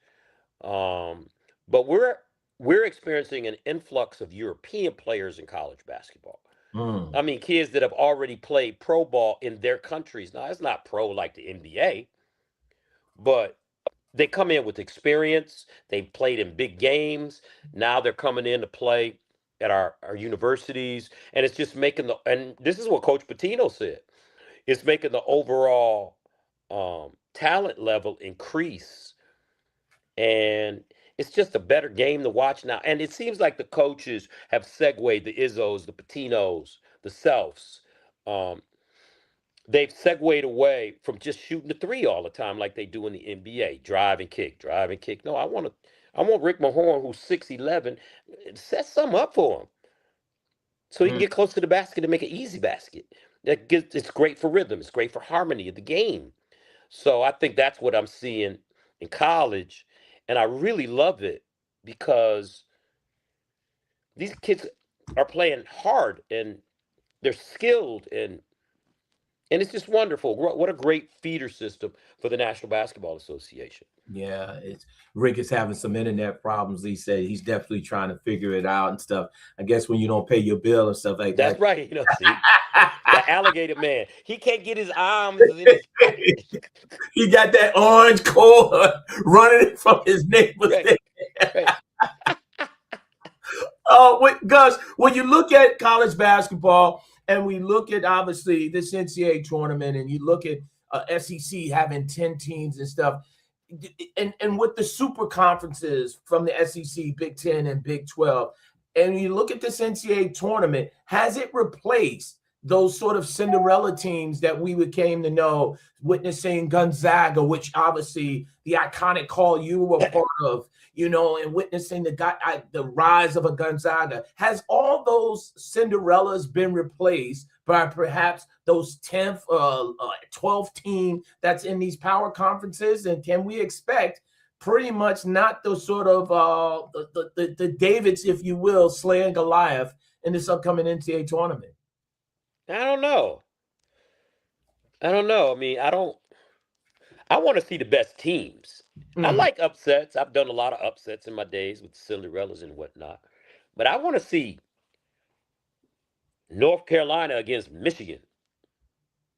But we're experiencing an influx of European players in college basketball. I mean, kids that have already played pro ball in their countries. Now, it's not pro like the NBA, but they come in with experience. They've played in big games. Now they're coming in to play at our universities. And it's just making and this is what Coach Pitino said, it's making the overall talent level increase. And it's just a better game to watch now. And it seems like the coaches have segued, the Izzos, the Patinos, the Selfs. They've segued away from just shooting the three all the time like they do in the NBA. Drive and kick. No, I want Rick Mahorn, who's 6'11", set some up for him so he can get close to the basket and make an easy basket. It's great for rhythm. It's great for harmony of the game. So I think that's what I'm seeing in college. And I really love it because these kids are playing hard and they're skilled and it's just wonderful. What a great feeder system for the National Basketball Association. Yeah, Rick is having some internet problems. He said he's definitely trying to figure it out and stuff. I guess when you don't pay your bill and stuff like that. That's right. You know, see, the alligator man. He can't get his arms in his He got that orange cord running from his neighbor's right. Gus, when you look at college basketball and we look at obviously this NCAA tournament and you look at SEC having 10 teams and stuff, and with the super conferences from the SEC, Big 10 and Big 12, and you look at this NCAA tournament, has it replaced those sort of Cinderella teams that we would came to know, witnessing Gonzaga, which obviously the iconic call you were part of, and witnessing the rise of a Gonzaga. Has all those Cinderellas been replaced by perhaps those 10th, 12th team that's in these power conferences? And can we expect pretty much not the sort of the Davids, if you will, slaying Goliath in this upcoming NCAA tournament? I don't know. I mean, I want to see the best teams. I like upsets. I've done a lot of upsets in my days with Cinderellas and whatnot. But I want to see North Carolina against Michigan.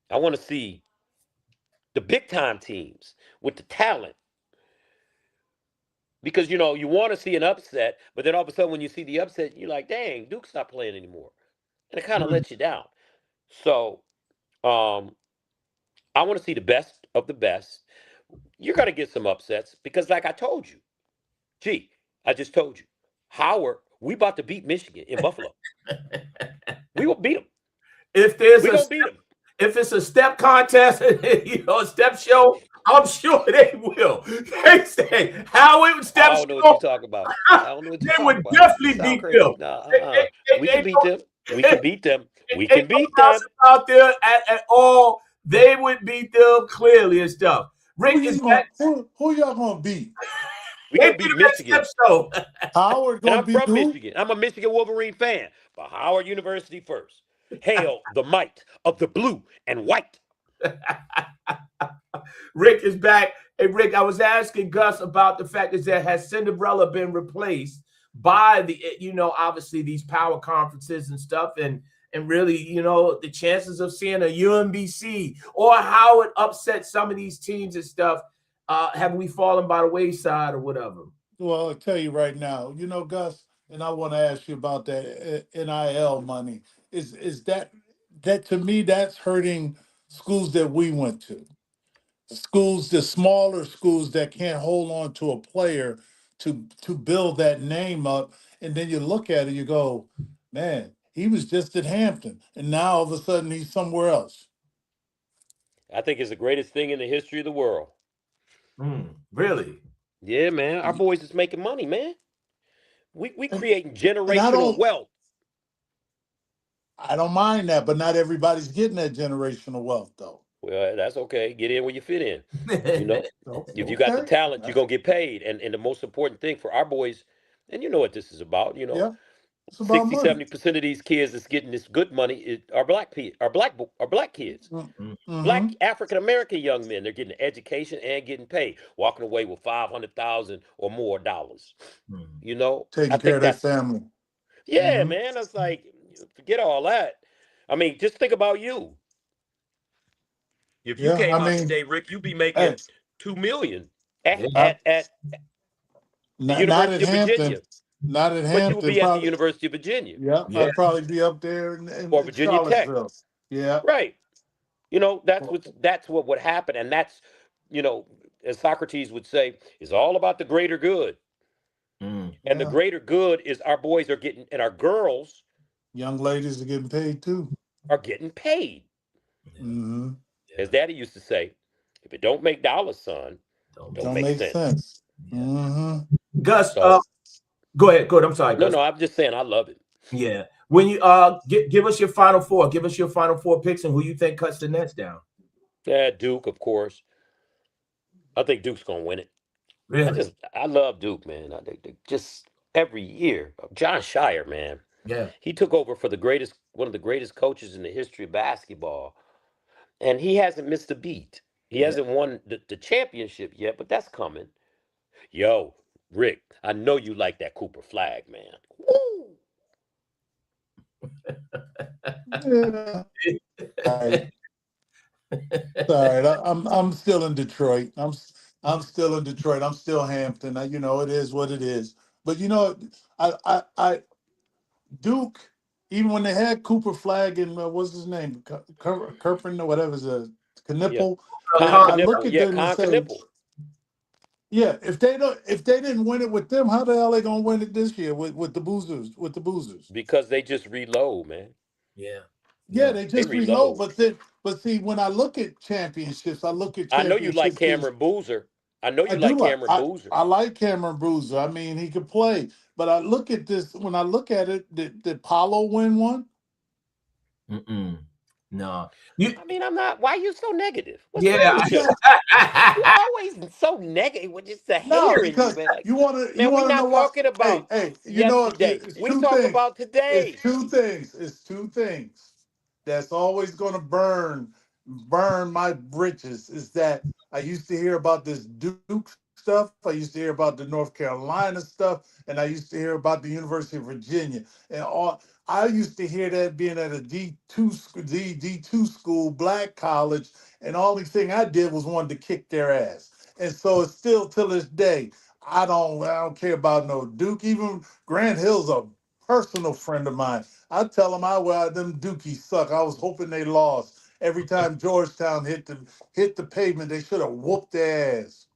I want to see the big time teams with the talent. Because, you want to see an upset, but then all of a sudden when you see the upset, you're like, dang, Duke's not playing anymore. And it kind of lets you down. So I want to see the best of the best. You're going to get some upsets because, like I told you, I just told you, Howard, we about to beat Michigan in Buffalo. We will beat them. If it's a step contest, a step show, I'm sure they will. They say Howard step show. I don't know what you're talking about. I don't know what you're talking about. They would definitely beat them. No, we can beat them. We can beat them. We can beat them. Out there at all, they would beat them clearly and stuff. Rick, who y'all gonna beat? We gonna beat Michigan. Howard gonna beat from Michigan. I'm a Michigan Wolverine fan, but Howard University first. Hail the might of the blue and white. Rick is back. Hey, Rick, I was asking Gus about the fact that has Cinderella been replaced by obviously these power conferences and stuff, and really, the chances of seeing a UMBC or how it upsets some of these teams and stuff, have we fallen by the wayside or whatever? Well, I'll tell you right now, Gus, and I want to ask you about that NIL money. Is that to me, that's hurting schools that we went to. Schools, the smaller schools that can't hold on to a player to build that name up. And then you look at it, you go, man, he was just at Hampton, and now all of a sudden he's somewhere else. I think it's the greatest thing in the history of the world. Really? Yeah, man. Our boys is making money, man. We creating generational wealth. I don't mind that, but not everybody's getting that generational wealth, though. Well, that's okay. Get in where you fit in. If you got the talent, you're going to get paid. And the most important thing for our boys, and you know what this is about, 60, 70% of these kids that's getting this good money are black kids. Mm-hmm. Black African-American young men. They're getting an education and getting paid, walking away with $500,000 or more dollars. Taking care of their family. Yeah, man. That's like, forget all that. I mean, just think about you. If you came out today, Rick, you'd be making $2 million at the University of Virginia. Not at Hampton. But you would be at the University of Virginia. Yeah, I'd probably be up there in or Virginia Tech. Yeah, right. That's what would happen, and that's as Socrates would say, is all about the greater good. And the greater good is our boys are getting, and our girls, young ladies, are getting paid too. Are getting paid. As Daddy used to say, if it don't make dollars, son, don't make sense. Gus, go ahead. I'm sorry. Gus. No, I'm just saying I love it. Yeah. When you give us your final four, picks and who you think cuts the nets down. Yeah, Duke, of course. I think Duke's gonna win it. Really? I love Duke, man. I think just every year. John Shire, man. Yeah. He took over for one of the greatest coaches in the history of basketball. And he hasn't missed a beat. He hasn't won the championship yet, but that's coming. Yo, Rick, I know you like that Cooper flag, man. Woo! Sorry, I'm still in Detroit. I'm still in Detroit. I'm still Hampton. It is what it is. But I Duke. Even when they had Cooper Flag and what's his name, Kerpen or whatever, Knipple. I look at them and say, if they didn't win it with them, how the hell are they gonna win it this year with the Boozers? Because they just reload, man. Yeah. Yeah, Yeah. they They just reload. reload. But see, when I look at championships, I look at I know you like championships because Cameron Boozer. I know I you do like like Cameron Boozer. I like Cameron Bruiser. I mean, he could play. But I look at this when I look at it. Did Paulo win one? Mm-mm. No. You. I mean, I'm not. Why are you so negative? What's wrong Yeah. with you? Because You always so negative with just a no, hater in you, because man. Like, you man, we want to know not what? talking Hey, about hey, you know yesterday. it's We two talk things. about today. It's two things that's always going to burn my britches. Is that I used to hear about this Duke stuff. I used to hear about the North Carolina stuff, and I used to hear about the University of Virginia, and all. I used to hear that being at a D two school, black college, and the only thing I did was wanted to kick their ass. And so it's still till this day. I don't care about no Duke. Even Grant Hill's a personal friend of mine. I tell them them Dukies suck. I was hoping they lost. Every time Georgetown hit the pavement, they should have whooped their ass.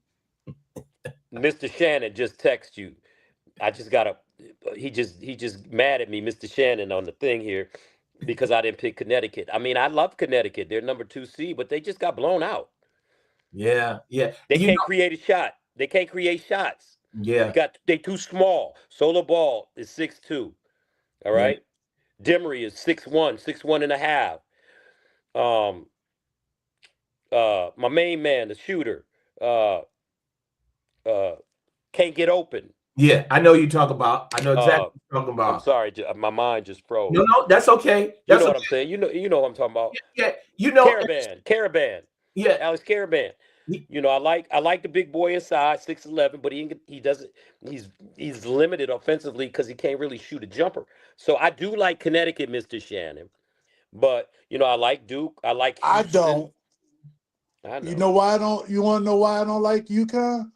Mr. Shannon just text you. I just gotta. He just mad at me, Mr. Shannon, on the thing here because I didn't pick Connecticut. I mean, I love Connecticut. They're number 2 seed, but they just got blown out. Yeah. Yeah. They can't create a shot. They can't create shots. Yeah. They too small. Solar Ball is 6'2". All Yeah. right. Demery is 6'1", 6'1 and a half. Um, my main man, the shooter, uh, uh, can't get open. Yeah. I know you talk about. I know exactly Uh, what you're talking I'm about. sorry, my mind just No, froze. no, that's okay. You That's know what okay. I'm saying? You know what I'm talking about. Yeah. You know. Caravan, Yeah. Alex Caravan. You know, I like the big boy inside, 6'11", but he doesn't. He's he's limited offensively because he can't really shoot a jumper. So I do like Connecticut, Mr. Shannon. But I like Duke. I like I Houston. don't. I You know know why I don't? You want to know why I don't like UConn?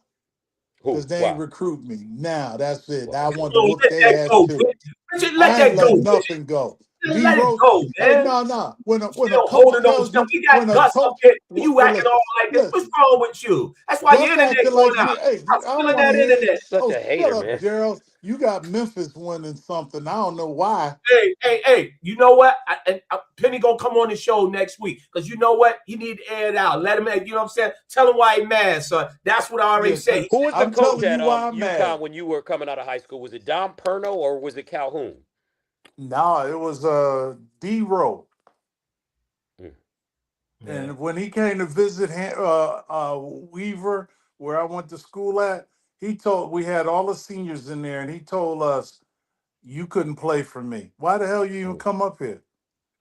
Because who. they ain't Why? recruit me. Now that's it. Why? I want to Oh, whoop let that their ass go, too. Richard. Richard, let I ain't that go, letting Richard. nothing go. D Let it Rose, go, hey, man. no. When a Still coach holding on tells stuff. you, We when got a Gus up coach, here. You well, acting all like this. What's listen, wrong with you? That's why your Gus internet acting going like out. me. Hey, Stop I don't stealing want to that hear it. internet. He's such Oh, a shut hater, up, man. Gerald. You got Memphis winning something. I don't know why. Hey, you know what? Penny gonna come on the show next week because you know what? He need to air it out. Let him, you know what I'm saying? Tell him why he mad, son. That's what I already Yeah, said. because He Who said, was the I'm coach telling you at why I'm mad. UConn when you were coming out of high school? Was it Don Perno or was it Calhoun? No, it was D Rowe. Mm, yeah, And when he came to visit Weaver, where I went to school at, we had all the seniors in there, and he told us, you couldn't play for me. Why the hell you even mm, come up here?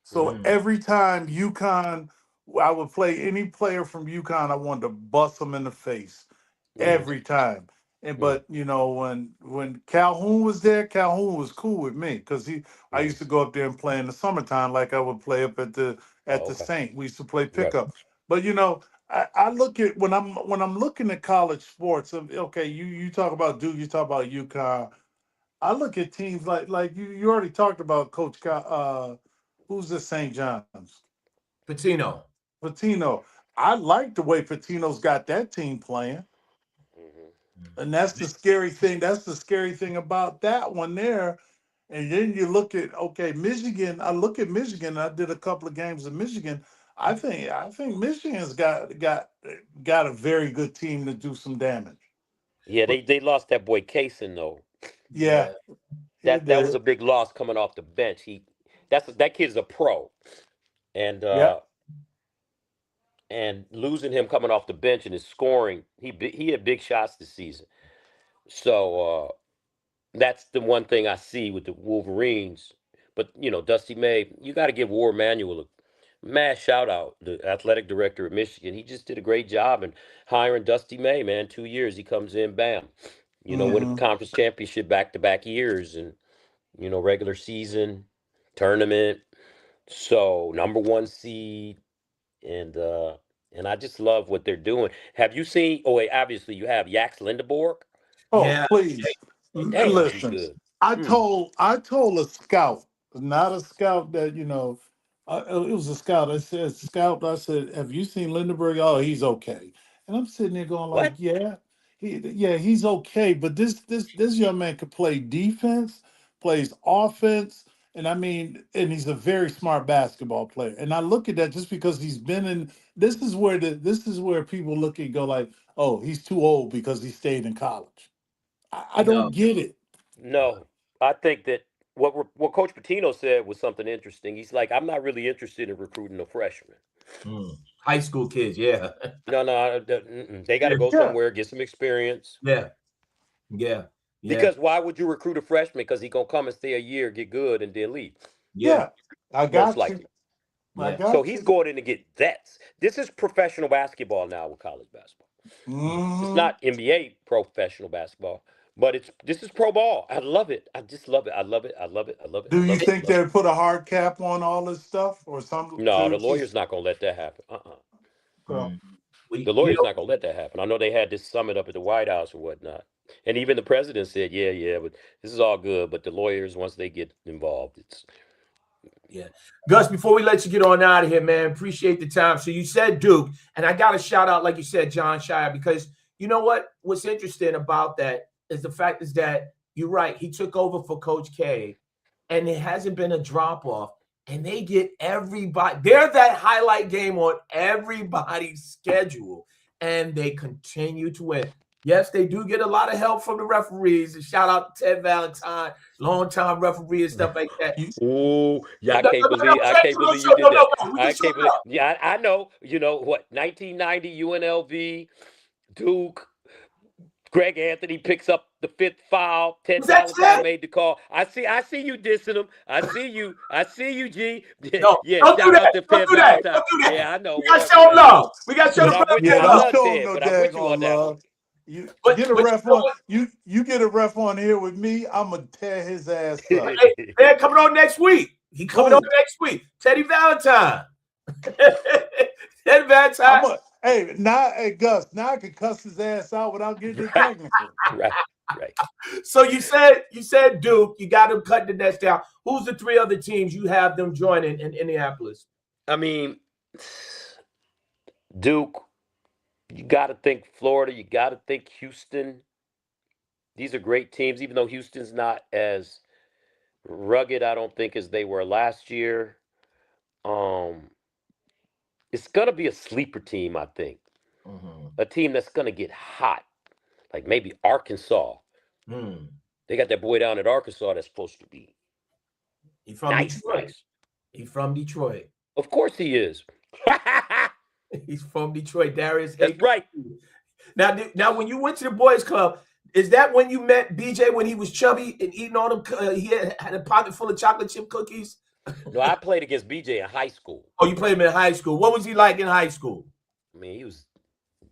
So mm, every time UConn, I would play any player from UConn, I wanted to bust them in the face yeah, mm, every time. And mm, but when Calhoun was there, Calhoun was cool with me because I mm. used to go up there and play in the summertime like I would play up at Oh, the okay. Saint. We used to play Right. pickup. But I look at when I'm looking at college sports. Okay, you talk about Duke, you talk about UConn. I look at teams like you already talked about who's this St. John's? Patino. Patino. I like the way Patino's got that team playing. Hmm. And that's the scary thing. That's the scary thing about that one there. And then you look at Michigan. I look at Michigan. I did a couple of games in Michigan. I think Michigan's got a very good team to do some damage. Yeah, But they lost that boy Kaysen though. yeah, Yeah, he That was did. a big loss coming off the bench. That kid's a pro, and Yeah. losing him coming off the bench and his scoring, he had big shots this season. So that's the one thing I see with the Wolverines. But Dusty May, you got to give War Manuel a mad shout out, the athletic director of Michigan. He just did a great job in hiring Dusty May. Man, 2 years he comes in, bam. Winning the Hmm. conference championship back to back years, and regular season, tournament. So number one seed, and I just love what they're doing. Have you seen? Oh wait, obviously you have Yax Lindeborg. Oh, yeah. please. Damn, he Listen. good. I Mm, told I told a scout, not a scout that, it was a scout. I said, Scout, I said, have you seen Lindenberg? Oh, he's okay. And I'm sitting there going like, what? yeah, he's okay. But this young man could play defense, plays offense, And I mean, and he's a very smart basketball player. And I look at that just because he's been in. This is where people look and go like, oh, he's too old because he stayed in college. I No. don't get it. No, I think that what Coach Pitino said was something interesting. He's like, I'm not really interested in recruiting a freshman. High school kids, yeah. No, they got to go Yeah. somewhere, get some experience. Yeah. Yeah. Yeah. Because why would you recruit a freshman? Because he gonna come and stay a year, get good, and then leave. Yeah. I Most got likely. you. I Yeah. got So you. he's going in to get vets. This is professional basketball now with college basketball. It's Mhm. not NBA professional basketball, but this is pro ball. I love it. I just love it. I love it. I love it. I love it. I Do you love it. I think love it. they'll put a hard cap on all this stuff or something? No, To the just, lawyer's not gonna let that happen. well, The lawyer's not gonna let that happen. I know they had this summit up at the White House or whatnot, and even the president said, "Yeah, but this is all good." But the lawyers, once they get involved, it's Yeah. Gus, before we let you get on out of here, man, appreciate the time. So you said Duke, and I got to shout out, like you said, John Shire, because you know what? What's interesting about that is the fact is that you're right. He took over for Coach K, and it hasn't been a drop off. And they get everybody. They're that highlight game on everybody's schedule, and they continue to win. Yes, they do get a lot of help from the referees. And shout out to Ted Valentine, longtime referee and stuff like that. oh yeah, I No, can't no, believe no, I can't no, believe no, you did no, that. no, we I can show can't it believe. up. Yeah, I know. You know what? 1990 UNLV, Duke. Greg Anthony picks up the fifth foul. Ted Was that Valentine Ted? made the call. I see you dissing him. I see you, G. No, Yeah, don't do shout out that. to Don't Ted do that. Valentine. Don't do that. Yeah, I know. We got to Whatever, show him whatever. love. We got to show But the I'm brother with you. yeah, man I don't love. love show him Ted, no but I'm with you on daggone that one. love. You But get a you ref know on what? you get a ref on here with me, I'm gonna tear his ass up. Hey, man, coming on next week. He coming on Who? next week. Teddy Valentine. Teddy I'm Valentine. a hey Gus, now I can cuss his ass out without getting it technical. Right. So you said Duke. You got them cutting the nets down. Who's the three other teams you have them joining in Indianapolis? I mean, Duke. You got to think Florida. You got to think Houston. These are great teams, even though Houston's not as rugged, I don't think, as they were last year. Um, it's gonna be a sleeper team, I think. A team that's gonna get hot, like maybe Arkansas. They got that boy down at Arkansas that's supposed to be He from Detroit. He from Detroit. Of course he is. He's from Detroit. Darius. That's right. Now, when you went to the boys' club, is that when you met BJ when he was chubby and eating all them? He had a pocket full of chocolate chip cookies. No, I played against BJ in high school. Oh, you played him in high school. What was he like in high school? I mean, he was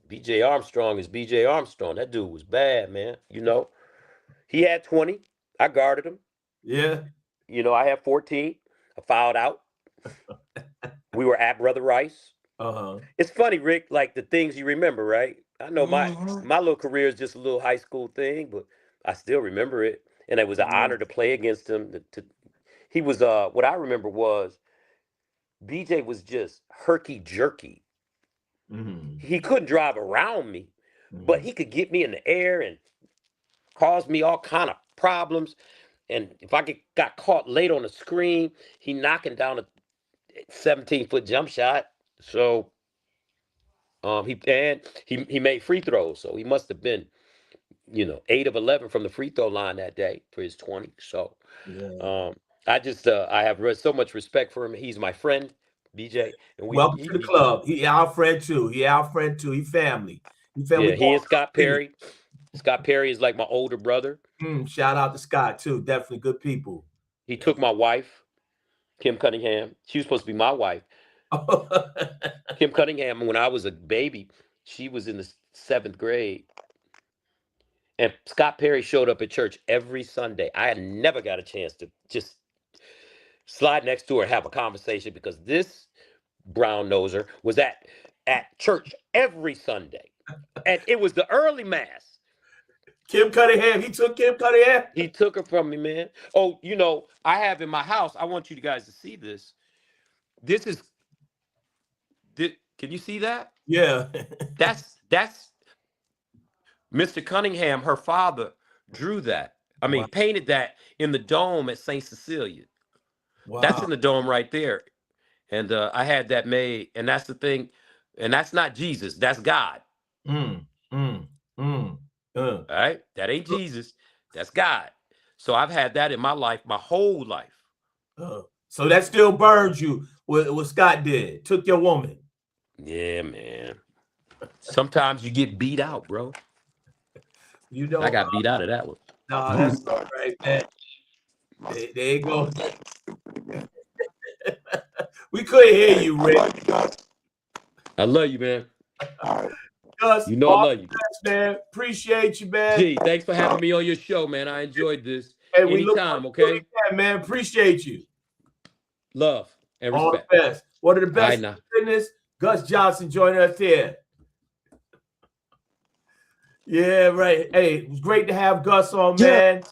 BJ Armstrong is BJ Armstrong. That dude was bad, man. You know, he had 20. I guarded him. Yeah. You know, I had 14. I fouled out. We were at Brother Rice. It's funny, Rick, like the things you remember, right? I know my little career is just a little high school thing, but I still remember it. And it was an honor to play against him. He was what I remember was BJ was just herky jerky. He couldn't drive around me, but he could get me in the air and cause me all kind of problems. And if I got caught late on the screen, he knocking down a 17-foot jump shot. So he made free throws. So he must have been, 8 of 11 from the free throw line that day for his 20. So I have so much respect for him. He's my friend, BJ. And welcome to the club. He our friend too. He family. He and Scott Perry. Scott Perry is like my older brother. Shout out to Scott too. Definitely good people. He took my wife, Kim Cunningham. She was supposed to be my wife. Kim Cunningham, when I was a baby, she was in the 7th grade. And Scott Perry showed up at church every Sunday. I had never got a chance to just slide next to her and have a conversation because this brown noser was at church every Sunday. And it was the early mass. Kim Cunningham. He took Kim Cunningham. He took her from me, man. Oh, I have in my house, I want you guys to see this. Can you see that? Yeah. That's Mr. Cunningham, her father, drew that. I mean, painted that in the dome at St. Cecilia. Wow. That's in the dome right there. And I had that made, and that's the thing, and that's not Jesus, that's God. All right, that ain't Jesus, that's God. So I've had that in my life, my whole life. So that still burns you. What Scott did, took your woman. Yeah, man. Sometimes you get beat out, bro. You know, I got beat out of that one. No, that's all right, man. There you go. We couldn't hear you, Rick. I love you, man. Gus, You know I love you, man. Appreciate you, man. Gee, thanks for having me on your show, man. I enjoyed this. Hey, Anytime, okay? Man, appreciate you. Love and respect. All the best. One of the best in now. business, Gus Johnson joining us here. Yeah, right. Hey, it was great to have Gus on, man.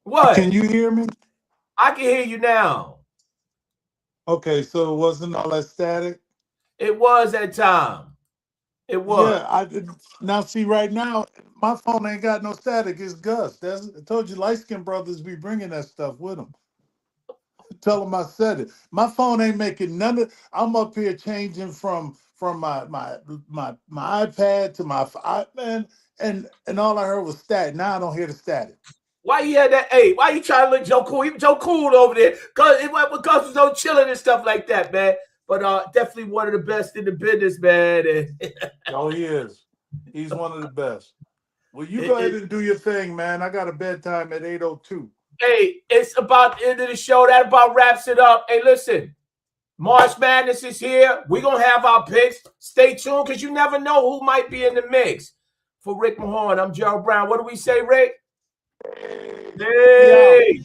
What? Can you hear me? I can hear you now. Okay, so it wasn't all that static? It was at time. It was. Yeah, now see right now, my phone ain't got no static. It's Gus. I told you, light-skinned brothers be bringing that stuff with them. Tell them I said it. My phone ain't making none of. I'm up here changing from my iPad to my iPad, and all I heard was static. Now I don't hear the static. Why you had that? Hey, why you trying to look Joe Cool? Even Joe Cool over there, because was on chilling and stuff like that, man. But definitely one of the best in the business, man. Oh, he is. He's one of the best. Well, you go ahead and do your thing, man. I got a bedtime at 8:02. Hey, it's about the end of the show. That about wraps it up. Hey, listen, March Madness is here. We're going to have our picks. Stay tuned, because you never know who might be in the mix. For Rick Mahorn, I'm Gerald Brown. What do we say, Rick? Hey.